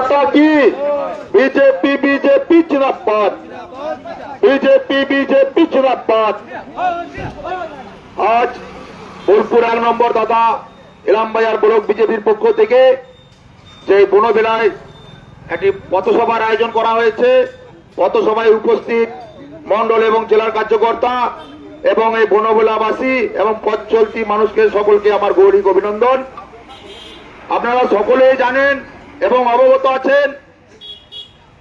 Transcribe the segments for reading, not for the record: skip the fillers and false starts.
की BJP BJP जिंदाबाद, BJP BJP जिंदाबाद। आज বোলপুর 1 নম্বর দাদা ইলামবাজার ব্লক বিজেপির পক্ষ থেকে যে বনবেলায় একটি পথসভার আয়োজন করা হয়েছে। পথসভায় উপস্থিত মন্ডল এবং জেলার কার্যকর্তা এবং এই বনবেলাবাসী এবং পথ চলতি মানুষকে সকলকে আমার গৌরব অভিনন্দন। আপনারা সকলেই জানেন এবং অবগত আছেন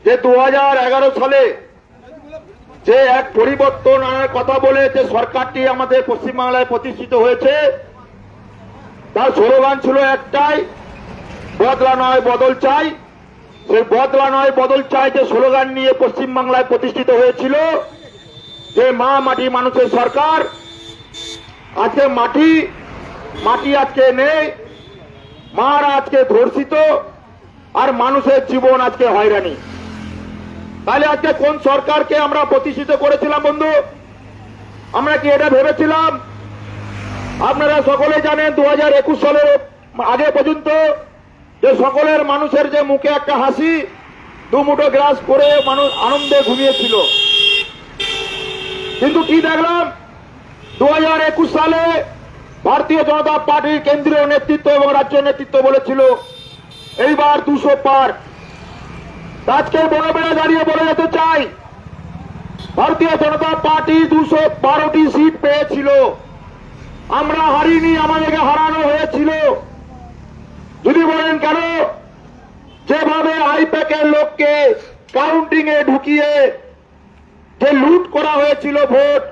যে 2011 সালে যে এক পরিবর্তন আনার কথা বলে যে সরকারটি আমাদের পশ্চিমবাংলায় প্রতিষ্ঠিত হয়েছে, তার স্লোগান ছিল একটাই, বদলা নয় বদল চাই। সেই বদলা নয় বদল চাই যে স্লোগান নিয়ে পশ্চিমবাংলায় প্রতিষ্ঠিত হয়েছিল যে মা মাটি মানুষের সরকার। আজকে মাটি আজকে নেই, মারা আজকে ধর্ষিত, আর মানুষের জীবন আজকে হয়রানি। তাহলে আজকে কোন সরকারকে আমরা প্রতিষ্ঠিত করেছিলাম বন্ধু? আমরা কি এটা ভেবেছিলাম? আপনারা সকলে জানেন 2021 সালের আগে পর্যন্ত যে সকলের মানুষের যে মুখে একটা হাসি, দুমুঠো গ্রাস করে মানুষ আনন্দে ঘুমিয়েছিল। কিন্তু কি দেখলাম 2021 সালে ভারতীয় জনতা পার্টির কেন্দ্রীয় নেতৃত্ব এবং রাজ্য নেতৃত্ব বলেছিল এইবার 200 পার। আজকে বনবেলা দাঁড়িয়ে বলে যেতে চাই, ভারতীয় জনতা পার্টি 212টি সিট পেয়েছিল। আমরা হারিনি, আমাদেরকে হারানো হয়েছিল। যদি বলেন কেন? যেভাবে আইপ্যাকের লোককে কাউন্টিং এ ঢুকিয়ে যে লুট করা হয়েছিল ভোট,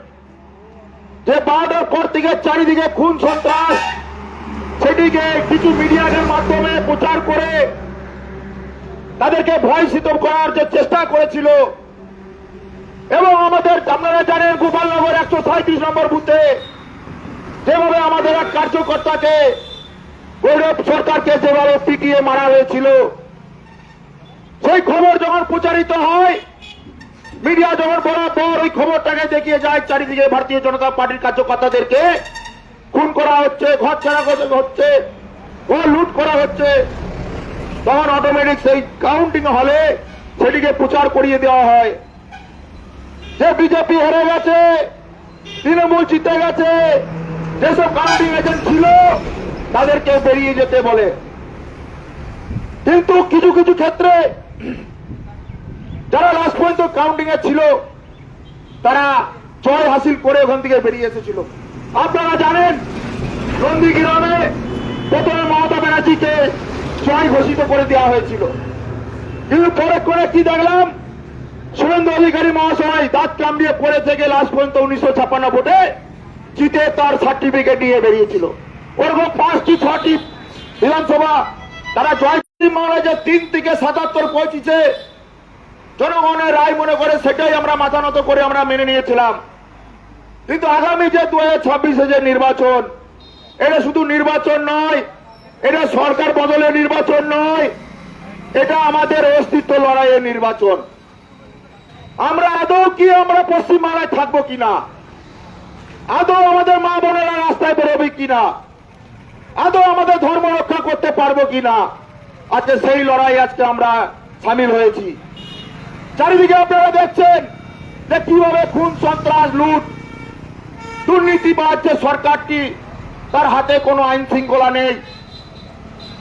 যে 12টার পর থেকে চারিদিকে খুন সন্ত্রাস, সেটিকে কিছু মিডিয়ার মাধ্যমে প্রচার করে তাদেরকে ভয়ভীত করার যে চেষ্টা করেছিল। এবং আমাদের আপনারা জানেন গোপালনগর 137 নম্বর বুথে যেভাবে আমাদের এক কার্যকর্তাকে গৌরব সরকারকে যেভাবে পিটিয়ে মারা হয়েছিল, সেই খবর যখন প্রচারিত হয়, মিডিয়া যখন বরাবর ওই খবরটাকে দেখিয়ে যায় চারিদিকে ভারতীয় জনতা পার্টির কার্যকর্তাদেরকে খুন করা হচ্ছে, ঘর ছাড়া হচ্ছে, ঘর লুট করা হচ্ছে, তখন অটোমেটিক সেই কাউন্টিং হলে সেটিকে প্রচার করিয়ে দেওয়া হয় যে বিজেপি হেরে গেছে, তৃণমূল জিতে গেছে। যেসব কাউন্টিং এজেন্ট ছিল তাদেরকে বেরিয়ে যেতে বলে। কিন্তু কিছু কিছু ক্ষেত্রে যারা লাস্ট পর্যন্ত কাউন্টিং এ ছিল তারা জয় হাসিল করে ওখান থেকে বেরিয়ে এসেছিল। আপনারা জানেন নন্দীগ্রামে প্রথমে মমতা ব্যানার্জিকে জয় ঘোষিত করে দেওয়া হয়েছিল, কিন্তু পরে করে কি দেখলাম, শুভেন্দু অধিকারী মহাশয় দাঁত কামড়িয়ে পড়ে থেকে লাস্ট পর্যন্ত 1956 ভোটে জিতে তার সার্টিফিকেট নিয়ে বেরিয়েছিল। ওরকম 5টি 6টি বিধানসভা তারা জয় বাংলায় যে 3 থেকে 77 পৌঁছেছে, জনগণের রায় মনে করে সেটাই আমরা মাথা নত করে আমরা মেনে নিয়েছিলাম। কিন্তু আগামী যে 2026 যে নির্বাচন, এটা শুধু নির্বাচন নয়, এটা সরকার বদলের নির্বাচন নয়, এটা আমাদের অস্তিত্ব লড়াইয়ের নির্বাচন। আমরা আদৌ কি আমরা পশ্চিমবাংলায় থাকবো কিনা, আদৌ আমাদের মা বোনেরা রাস্তায় বেরোবে কিনা, আদৌ আমাদের ধর্ম রক্ষা করতে পারবো কিনা, আজকে সেই লড়াই আজকে আমরা সামিল হয়েছি। চারিদিকে আপনারা দেখছেন যে কিভাবে খুন সন্ত্রাস লুট দুর্নীতিবাজ যে সরকারটি, তার হাতে কোনো আইন শৃঙ্খলা নেই।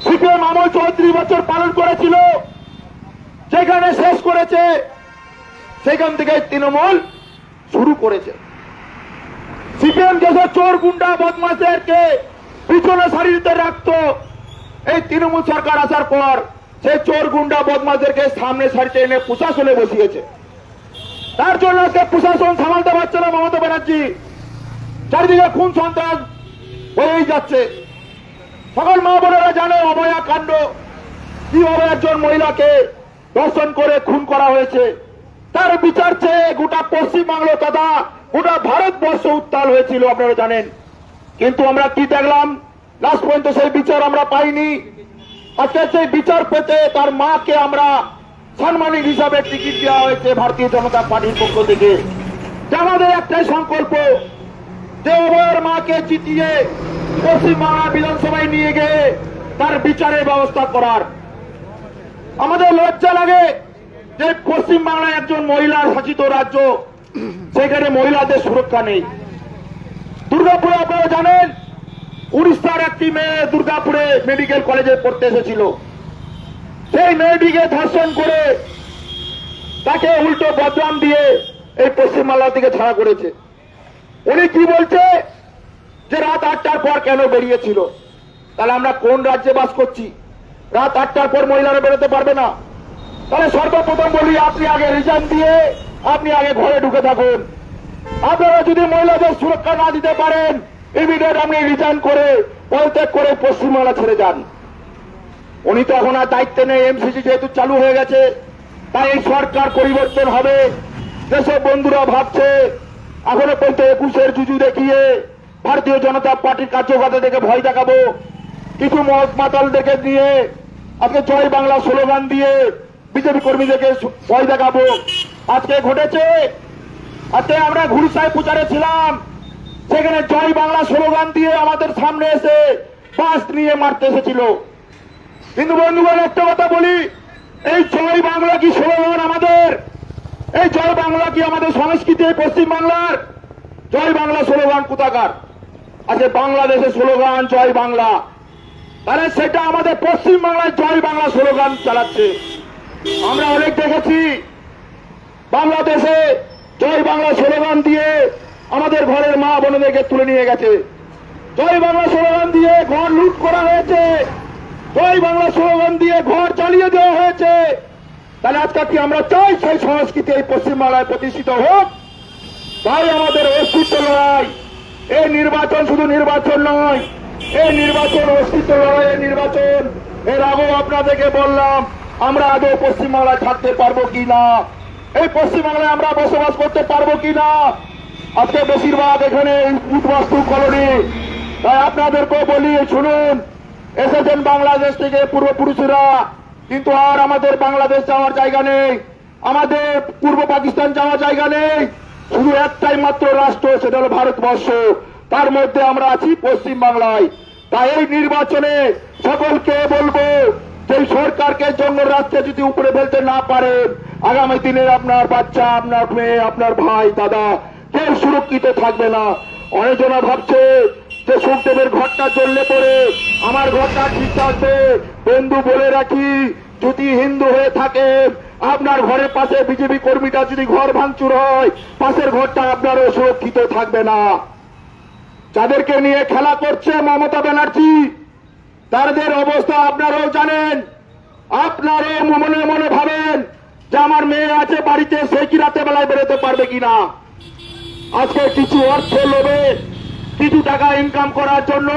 সিপিএম আমল 34 বছর পালন করেছিল, যেখানে শেষ করেছে সেখান থেকে তৃণমূল শুরু করেছে। সিপিএম যেসব চোর গুন্ডা বদমাশদেরকে পিছনে সারিতে রাখতো, এই তৃণমূল সরকার আসার পর সেই চোর গুন্ডা বদমাশদেরকে সামনে সারিতে এনে প্রশাসনে বসিয়েছে। তার জন্য আজকে প্রশাসন সামালতে পারছে না মমতা ব্যানার্জি। চারিদিকে খুন সন্ত্রাস হয়েই যাচ্ছে। সকল মা বোনেরা জানে অভয়া কাণ্ড, কিভাবে একজন মহিলাকে ধর্ষণ করে খুন করা হয়েছে। তার বিচার চেয়ে গোটা পশ্চিমবাংলা তথা গোটা ভারতবর্ষ উত্তাল হয়েছিল, আপনারা জানেন। কিন্তু আমরা কি দেখলাম, লাস্ট পর্যন্ত সেই বিচার আমরা পাইনি। আজকে সেই বিচার পেতে তার মাকে আমরা সম্মানিত হিসাবে টিকিট দেওয়া হয়েছে ভারতীয় জনতা পার্টির পক্ষ থেকে। আমাদের একটাই সংকল্প যে অভয়ের মাকে জিতিয়ে পশ্চিমবাংলা বিধানসভায় নিয়ে গিয়ে তার বিচারের ব্যবস্থা করার। আমাদের লজ্জা লাগে যে পশ্চিম বাংলায় একজন মহিলা শাসিত রাজ্য, সেখানে মহিলাদের সুরক্ষা নেই। দুর্গাপুরে আপনারা জানেন, উড়িষ্যার একটি মেয়ে দুর্গাপুরে মেডিকেল কলেজে পড়তে এসেছিল। সেই মেয়েটিকে ধর্ষণ করে তাকে উল্টো বদনাম দিয়ে এই পশ্চিমবাংলা থেকে ছাড়া করেছে। উনি কি বলছে যে রাত 8টার পর কেন বেরিয়েছিল? তাহলে আমরা কোন রাজ্যে বাস করছি? রাত 8টার পর মহিলারা বেরোতে পারবে না? তাহলে সর্বপ্রথম বলি, আপনি আগে রিজাইন দিয়ে আপনি আগে ঘরে ঢুকে থাকুন। আপনারা যদি মহিলাদের সুরক্ষা না দিতে পারেন, ইমিডিয়েট আপনি রিজাইন করে পদত্যাগ করে পশ্চিমবাংলা ছেড়ে যান। উনি তো এখন আর দায়িত্বে নেই, এমসিসি যেহেতু চালু হয়ে গেছে, তাই এই সরকার পরিবর্তন হবে। যেসব বন্ধুরা ভাবছে এখনো পর্যন্ত 21-এর জুজু দেখিয়ে ভারতীয় জনতা পার্টির কার্যকর্তা থেকে ভয় দেখাবো, কিছু মদ মাতালদেরকে দিয়ে আজকে জয় বাংলা স্লোগান দিয়ে বিজেপি কর্মীদেরকে ভয় দেখাবো, আজকে ঘটেছে। আজকে আমরা ঘুরসায় প্রচারে ছিলাম, সেখানে জয় বাংলা স্লোগান দিয়ে আমাদের সামনে এসে বাস নিয়ে মারতে এসেছিল। কিন্তু বন্ধুগণ, একটা কথা বলি, এই জয় বাংলা কি স্লোগান আমাদের? এই জয় বাংলা কি আমাদের সংস্কৃতি পশ্চিম বাংলার? জয় বাংলা স্লোগান কোথাকার? আজকে বাংলাদেশের স্লোগান জয় বাংলা, তাহলে সেটা আমাদের পশ্চিম বাংলায় জয় বাংলা স্লোগান চালাচ্ছে। আমরা অনেক দেখেছি বাংলাদেশে জয় বাংলা স্লোগান দিয়ে আমাদের ঘরের মা বোনদেরকে তুলে নিয়ে গেছে, জয় বাংলা স্লোগান দিয়ে ঘর লুট করা হয়েছে, জয় বাংলা স্লোগান দিয়ে ঘর চালিয়ে দেওয়া হয়েছে। তাহলে আজকে কি আমরা চাই সেই সংস্কৃতি এই পশ্চিমবাংলায় প্রতিষ্ঠিত হোক? তাই আমাদের অস্তিত্ব লড়াই। এই নির্বাচন শুধু নির্বাচন নয়, এই নির্বাচন অস্তিত্ব লড়াইয়ের নির্বাচন। এর আগেও আপনাদেরকে বললাম, আমরা আদৌ পশ্চিমবাংলায় থাকতে পারবো কিনা, এই পশ্চিমবাংলায় আমরা বসবাস করতে পারবো কিনা। আজকে বেশিরভাগ এখানে উদ্বাস্তু কলোনি। তাই আপনাদেরকেও বলি, শুনুন, এসেছেন বাংলাদেশ থেকে পূর্বপুরুষরা, কিন্তু আর আমাদের বাংলাদেশ যাওয়ার জায়গা নেই, আমাদের পূর্ব পাকিস্তান যাওয়ার জায়গা নেই। শুধু একটাই মাত্র রাষ্ট্র, সেটা হলো ভারতবর্ষ, তার মধ্যে আমরা আছি পশ্চিম বাংলায়। তাই এই নির্বাচনে সকলকে বলবো, যে সরকারকে জঙ্গল রাস্তা যদি উপরে ফেলতে না পারেন, আগামী দিনে আপনার বাচ্চা, আপনার মেয়ে, আপনার ভাই, দাদা কেউ সুরক্ষিত থাকবে না। অনেকজনা ভাবছে যে সুখদেবের ঘরটা জ্বললে পরে আমার ঘরটা ঠিক থাকবে। বন্ধু বলে রাখি, যদি হিন্দু হয়ে থাকে, আপনার ঘরের পাশে বিজেপি কর্মীটা যদি ঘর ভাঙচুর হয়, পাশের ঘরটা আপনারও সুরক্ষিত থাকবে না। যাদেরকে নিয়ে খেলা করছে মমতা ব্যানার্জি, তাদের অবস্থা আপনারাও জানেন। আপনারও মনে মনে ভাবেন যে আমার মেয়ে আছে বাড়িতে, সে কি রাতে বেলায় বেরোতে পারবে কিনা। আজকে কিছু অর্থ লোভে, কিছু টাকা ইনকাম করার জন্য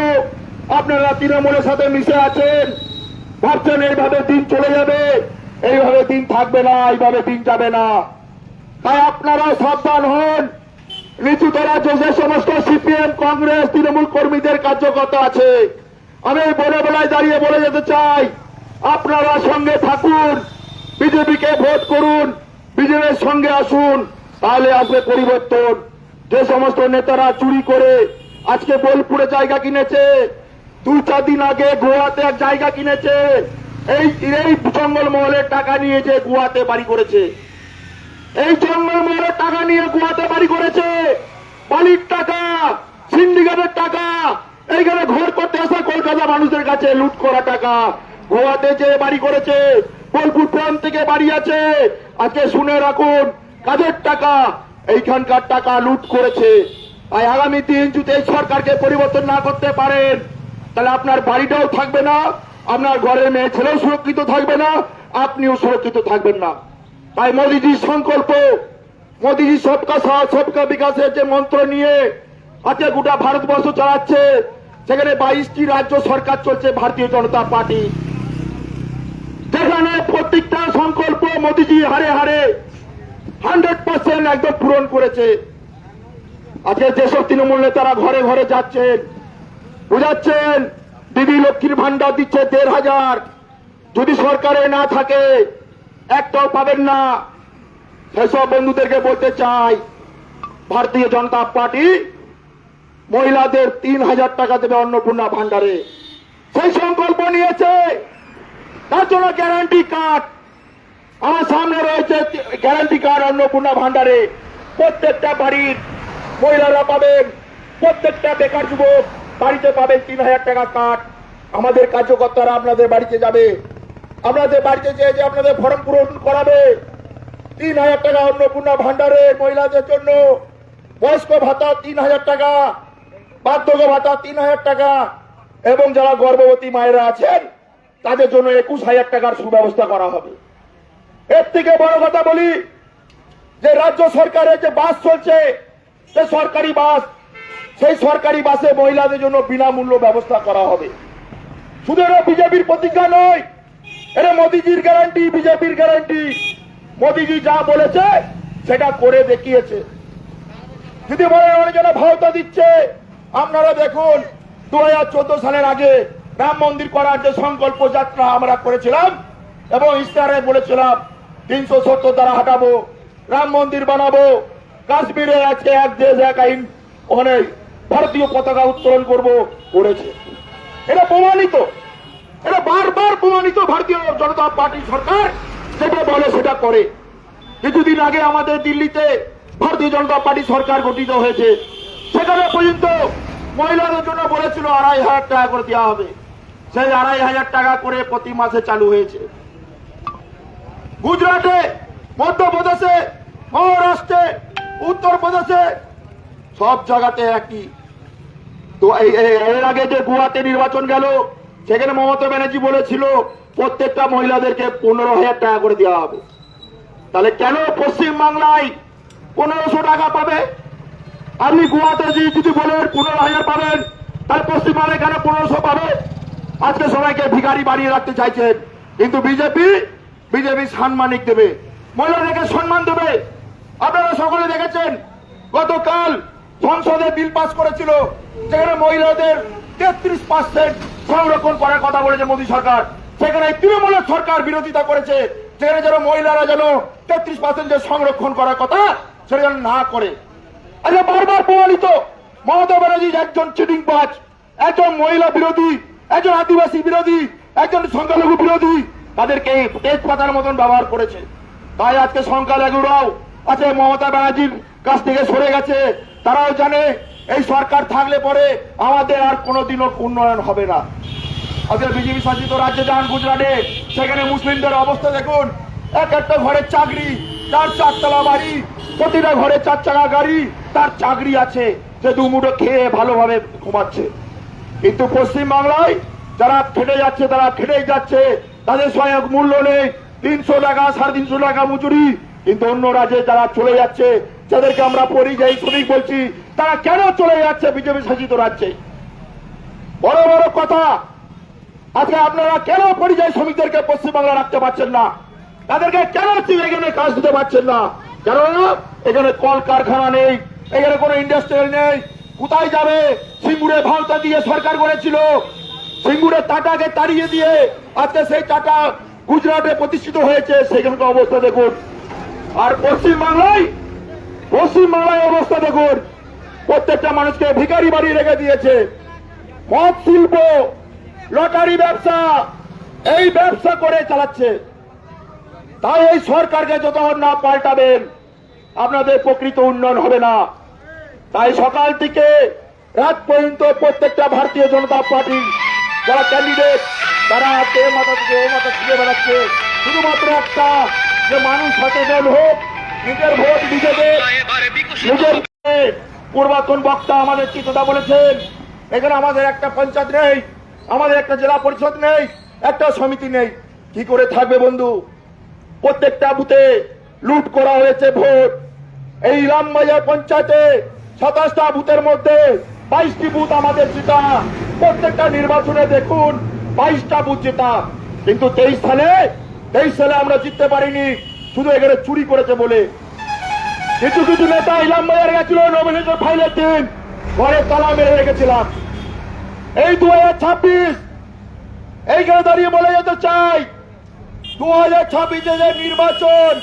আপনারা তৃণমূলের সাথে মিশে আছেন, ভাবছেন এইভাবে দিন চলে যাবে। এইভাবে দিন থাকবে না, এইভাবে দিন যাবে না। তাই আপনারাও সাবধান হন। নিচুতলা যে সমস্ত সিপিএম, কংগ্রেস, তৃণমূল কর্মীদের কার্যকর্তা আছে, আমি বলে বেলায় দাঁড়িয়ে বলে যেতে চাই, আপনারা সঙ্গে থাকুন, বিজেপিকে ভোট করুন, বিজেপির সঙ্গে আসুন, তাহলে আসবে পরিবর্তন। যে সমস্ত নেতারা চুরি করে আজকে বোলপুরে জায়গা কিনেছে, 2-4 দিন আগে গোয়াতে এক জায়গা কিনেছে, এই জঙ্গলমহলের টাকা নিয়ে যে গোয়াতে বাড়ি করেছে, এই জঙ্গলমহলের টাকা নিয়ে গোয়াতে বাড়ি করেছে, বালির টাকা, সিন্ডিকেটের টাকা, এইখানে ঘর করতে আসা কলকাতা মানুষদের কাছে লুট করা টাকা গোয়াতে যে বাড়ি করেছে, বোলপুর প্রান্ত থেকে বাড়ি আছে। আজকে শুনে রাখুন, কাদের টাকা, এইখানকার টাকা লুট করেছে। তাই আগামী দিন যদি এই সরকারকে পরিবর্তন না করতে পারেন, তাহলে আপনার বাড়িটাও থাকবে না, আপনার ঘরের মেয়ে ছেলেও সুরক্ষিত থাকবে না, আপনিও সুরক্ষিত থাকবেন না। তাই মোদীজির সংকল্প, মোদীজি সবকা সাথ সবকা বিকাশের যে মন্ত্র নিয়ে আজকে গোটা ভারতবর্ষ চালাচ্ছে, সেখানে 22টি রাজ্য সরকার চলছে ভারতীয় জনতা পার্টি, যেখানে প্রত্যেকটা সংকল্প মোদীজি হারে হারে 100% একদম পূরণ করেছে। আজকে যেসব তৃণমূল নেতারা ঘরে ঘরে যাচ্ছেন, বুঝাচ্ছেন দিদি লক্ষ্মীর ভান্ডার দিচ্ছে 1,500, যদি সরকারে না থাকে একটাও পাবেন না। সেসব বন্ধুদেরকে বলতে চাই, ভারতীয় জনতা পার্টি মহিলাদের 3,000 টাকা দেবে অন্নপূর্ণা ভান্ডারে, সেই সংকল্প নিয়েছে। তার জন্য গ্যারান্টি কার্ড আমার সামনে রয়েছে। গ্যারান্টি কার্ড অন্নপূর্ণা ভান্ডারে প্রত্যেকটা বাড়ির মহিলারা পাবেন, প্রত্যেকটা বেকার যুবক বাড়িতে পাবেন 3,000 টাকা কার্ড। আমাদের কার্যকর্তারা আপনাদের বাড়িতে যাবে, আপনাদের বাড়িতে যেয়ে যে আপনাদের ফর্ম পূরণ করাবে। 3,000 টাকা অন্নপূর্ণা ভান্ডারে মহিলাদের জন্য, বয়স্ক ভাতা 3,000 টাকা, বার্ধক্য ভাতা 3,000 টাকা, এবং যারা গর্ভবতী মায়েরা আছেন তাদের জন্য 21,000 টাকার সুব্যবস্থা করা হবে। এর থেকে বড় কথা বলি, যে রাজ্য সরকারের যে বাস চলছে, যে সরকারি বাস, সেই সরকারি বাসে মহিলাদের জন্য বিনামূল্য ব্যবস্থা করা হবে। শুধু এটা বিজেপির প্রতিজ্ঞা নয়, এটা মোদিজির গ্যারান্টি, বিজেপির গ্যারান্টি। মোদিজি যা বলেছে সেটা করে দেখিয়েছে। যদি বলেন অনেকজনে ভাওতা দিচ্ছে, আপনারা দেখুন 2014 সালের আগে রাম মন্দির করার যে সংকল্প যাত্রা আমরা করেছিলাম এবং ইস্তাহারে বলেছিলাম 370 দ্বারা হাঁটাবো, রাম মন্দির বানাবো, কাশ্মীরে আজকে এক দেশ এক আইন, ওখানে ভারতীয় পতাকা উত্তোলন করব, করেছে। এটা প্রমাণিত, এটা বারবার প্রমাণিত। ভারতীয় জনতা পার্টি সরকার যেটা বলে সেটা করে। কিছুদিন আগে আমাদের দিল্লিতে ভারতীয় জনতা পার্টি সরকার গঠিত হয়েছে, সেখানে পর্যন্ত মহিলাদের জন্য বলেছিল 2,500 টাকা করে দেওয়া হবে। সেই 2,500 টাকা করে প্রতি মাসে চালু হয়েছে। গুজরাটে, মধ্যপ্রদেশে, মহারাষ্ট্রে, উত্তরপ্রদেশে সব জায়গাতে একই। তো এর আগে যে গোয়াতে নির্বাচন গেল, সেখানে মমতা ব্যানার্জি বলেছিল প্রত্যেকটা মহিলাদেরকে 15,000 টাকা করে দেওয়া হবে। তাহলে কেন পশ্চিম বাংলায় 1,500 টাকা পাবে? আপনি গোয়াতে যদি বলেন 15,000 পাবেন, তাহলে পশ্চিম বাংলায় কেন 1,500 পাবে? আজকে সবাইকে ভিখারি বানিয়ে রাখতে চাইছেন, কিন্তু বিজেপি সাম্মানিক দেবে, মহিলাদেরকে সম্মান দেবে। আপনারা সকলে দেখেছেন গতকাল সংসদে বিল পাস করেছিল, যেখানে মহিলাদের 33% সংরক্ষণ করার কথা বলেছে মোদী সরকার। সেখানে তৃণমূলের সরকার বিরোধিতা করেছে, যেখানে যেন মহিলারা যেন 33% যে সংরক্ষণ করার কথা সেটা যেন না করে। আচ্ছা, বারবার প্রমাণিত মমতা ব্যানার্জি একজন চিটিংবাজ, একজন মহিলা বিরোধী, একজন আদিবাসী বিরোধী, একজন সংখ্যালঘু বিরোধী, তাদেরকে তেজপাতার মতন ব্যবহার করেছে। তাই আজকে সংখ্যালঘুরাও আছে মমতা ব্যানার্জির কাছ থেকে সরে গেছে। তারাও জানে এই সরকার থাকলে পরে আমাদের আর কোনোদিনও উন্নয়ন হবে না। আজকে বিজেপি শাসিত রাজ্যে যান গুজরাটে, সেখানে মুসলিমদের অবস্থা দেখুন। এক একটা ঘরের চাকরি, 4 বাড়ি, প্রতিটা ঘরে 4 চাকা গাড়ি, তার চাকরি আছে, সে দুমুঠো খেয়ে ভালোভাবে ঘুমাচ্ছে। কিন্তু পশ্চিম বাংলায় যারা খেটে যাচ্ছে তারা খেটেই যাচ্ছে, তাদের সহায়ক মূল্য নেই। 300 টাকা, 350 টাকা মজুরি। কিন্তু অন্য রাজ্যে যারা চলে যাচ্ছে, যাদেরকে আমরা পরিযায়ী শ্রমিক বলছি, তারা কেন চলে যাচ্ছে বিজেপি শাসিত রাজ্যে? বড় বড় কথা। আজকে আপনারা কেন পরিযায়ী শ্রমিকদেরকে পশ্চিমবাংলা রাখতে পারছেন না? তাদেরকে কেন এখানে কাজ দিতে পারছেন না? কারণ এখানে কলকারখানা নেই, এখানে কোনো ইন্ডাস্ট্রিয়াল নেই। কোথায় যাবে? সিঙ্গুরে ভাওতা দিয়ে সরকার করেছিল, সিঙ্গুরে টাটাকে তাড়িয়ে দিয়ে আজকে সেই টাটা গুজরাটে প্রতিষ্ঠিত হয়েছে। সেখানকার অবস্থা দেখুন। আর পশ্চিমবাংলায় অবস্থা দেখুন, প্রত্যেকটা মানুষকে ভিখারি বানিয়ে রেখে দিয়েছে। মদ শিল্প, লটারি ব্যবসা, এই ব্যবসা করে চালাচ্ছে। তাই এই সরকারকে যতক্ষণ না পাল্টাবেন আপনাদের প্রকৃত উন্নয়ন হবে না। তাই সকাল থেকে রাত পর্যন্ত প্রত্যেকটা ভারতীয় জনতা পার্টি যারা ক্যান্ডিডেট, তারা এ মাথা থেকে ও মাথা ছুঁড়ে বেড়াচ্ছে। শুধুমাত্র একটা, যে মানুষ সচেতন হোক, নিজের ভোট নিজেদের, নিজের পূর্বাতন বক্তা আমাদের চিন্তা বলেছেন, এখানে আমাদের একটা পঞ্চায়েত নেই, আমাদের একটা জেলা পরিষদ নেই, একটা সমিতি নেই। কি করে থাকবে বন্ধু? প্রত্যেকটা বুথে লুট করা হয়েছে ভোট। এই রামবাজার পঞ্চায়েতে 27টা বুথের মধ্যে 22টি বুথ আমাদের জেতা। প্রত্যেকটা নির্বাচনে দেখুন 22টা বুথ জেতা, কিন্তু 23 সালে আমরা জিততে পারিনি, শুধু এখানে চুরি করেছে বলে। কিছু নেতা ইলামবাজার গেছিল নমিনেশন ফাইলের দিন, ঘরে তালা মেরে রেখেছিলাম। এই 2026 এইখানে দাঁড়িয়ে বলে যেতে চাই, 2026 যে নির্বাচন,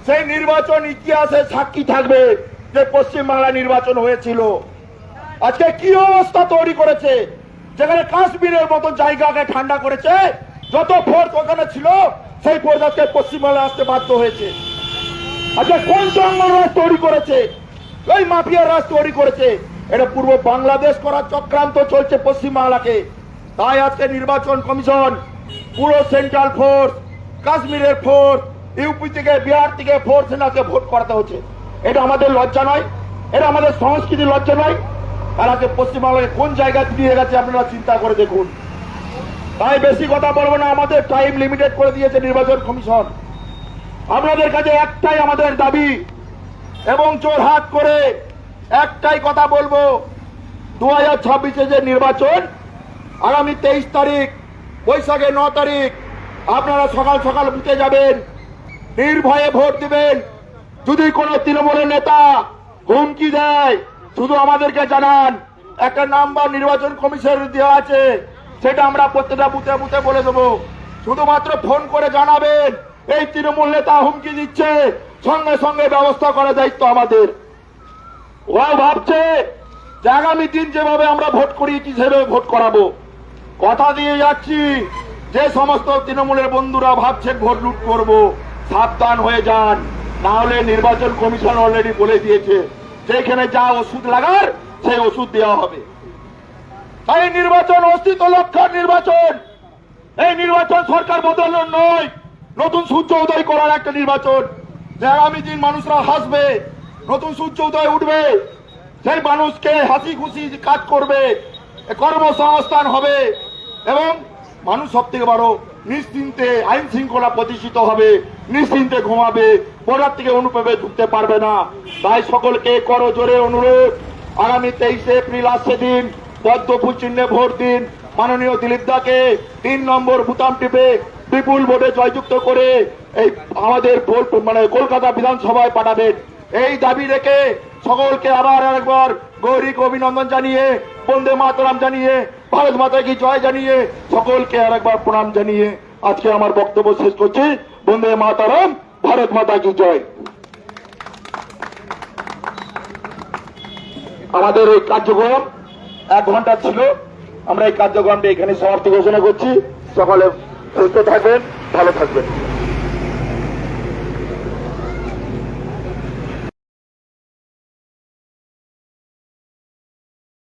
সেই নির্বাচন ইতিহাসে সাক্ষী থাকবে যে পশ্চিমবাংলা নির্বাচন হয়েছিল। আজকে কি অবস্থা তৈরি করেছে, যেখানে কাশ্মীরের মতো জায়গাকে ঠান্ডা করেছে, যত ফোর্স ওখানে ছিল সেই ফোর্স আজকে পশ্চিমবাংলায় আসতে বাধ্য হয়েছে। আচ্ছা, কোন জঙ্গল রাজ তৈরি করেছে? ওই মাফিয়ার রাজ তৈরি করেছে। এটা পূর্ব বাংলাদেশ করার চক্রান্ত চলছে পশ্চিমবাংলাকে। তাই আজকে নির্বাচন কমিশন পুরো সেন্ট্রাল ফোর্স, কাশ্মীরের ফোর্স, ইউপি থেকে বিহার থেকে ফোর্স এনাকে ভোট করাতে হচ্ছে। এটা আমাদের লজ্জা নয়? এটা আমাদের সংস্কৃতির লজ্জা নয়? আর আজকে পশ্চিমবাংলাকে কোন জায়গায় দিয়ে গেছে আপনারা চিন্তা করে দেখুন। তাই বেশি কথা বলবো না, আমাদের টাইম লিমিটেড করে দিয়েছে নির্বাচন কমিশন। আপনাদের কাছে একটাই আমাদের দাবি এবং জোরহাট করে একটাই কথা বলবো, 2026-এ যে নির্বাচন আগামী 23 তারিখ, বৈশাখে 9 তারিখ আপনারা সকাল সকাল বুথে যাবেন, নির্ভয়ে ভোট দিবেন। যদি কোনো তৃণমূলের নেতা হুমকি দেয় শুধু আমাদেরকে জানান, একটা নাম্বার নির্বাচন কমিশনের দেওয়া আছে, সেটা আমরা প্রত্যেকটা বুথে বুথে বলে দেবো। শুধুমাত্র ফোন করে জানাবেন এই তৃণমূল নেতা হুমকি দিচ্ছে, সঙ্গে সঙ্গে ব্যবস্থা করার দায়িত্ব আমাদের। ও ভাবছে যে আগামী দিন যেভাবে আমরা ভোট করিয়েছি সেভাবে ভোট করাবো। কথা দিয়ে যাচ্ছি, যে সমস্ত তৃণমূলের বন্ধুরা ভাবছেন ভোট লুট করবো, সাবধান হয়ে যান, না হলে নির্বাচন কমিশন অলরেডি বলে দিয়েছে যেখানে যা ওষুধ লাগার সেই ওষুধ দেওয়া হবে। তাই নির্বাচন অস্তিত্ব রক্ষার নির্বাচন। এই নির্বাচন সরকার বদলানোর নয়, নতুন সূর্য উদয় করার একটা নির্বাচন। যে আগামী দিন মানুষরা হাসবে, নতুন সূর্য উদয় উঠবে, সেই মানুষকে হাসি খুশি কাজ করবে, কর্মসংস্থান হবে এবং মানুষ সব থেকে বড় নিশ্চিন্তে আইন শৃঙ্খলা প্রতিষ্ঠিত হবে, নিশ্চিন্তে ঘুমাবে, বর্ডার থেকে অনুপ্রবেশ ঢুকতে পারবে না। তাই সকলকে করজোরে অনুরোধ, আগামী 23 এপ্রিল আসছে দিন, পদ্মফুল চিহ্নে ভোট দিন। মাননীয় দিলীপ দাকে 3 নম্বর বুতাম টিপে বিপুল ভোটে জয়যুক্ত করে এই আমাদের কলকাতা বিধানসভায় পাঠাবেন। এই দাবি রেখে সকলকে আবার একবার গৌরীক অভিনন্দন জানিয়ে, বন্দে মাতরম জানিয়ে, ভারত মাতা কি জয় জানিয়ে, সকলকে আর একবার প্রণাম জানিয়ে আজকে আমার বক্তব্য শেষ করছি। বন্দে মাতরম, ভারত মাতা কি জয়। আমাদের এই কার্যক্রম 1 ঘন্টা ছিল, আমরা এই কার্যক্রমটা এখানে সমাপ্তি ঘোষণা করছি। সকলে সুস্থ থাকবেন, ভালো থাকবেন।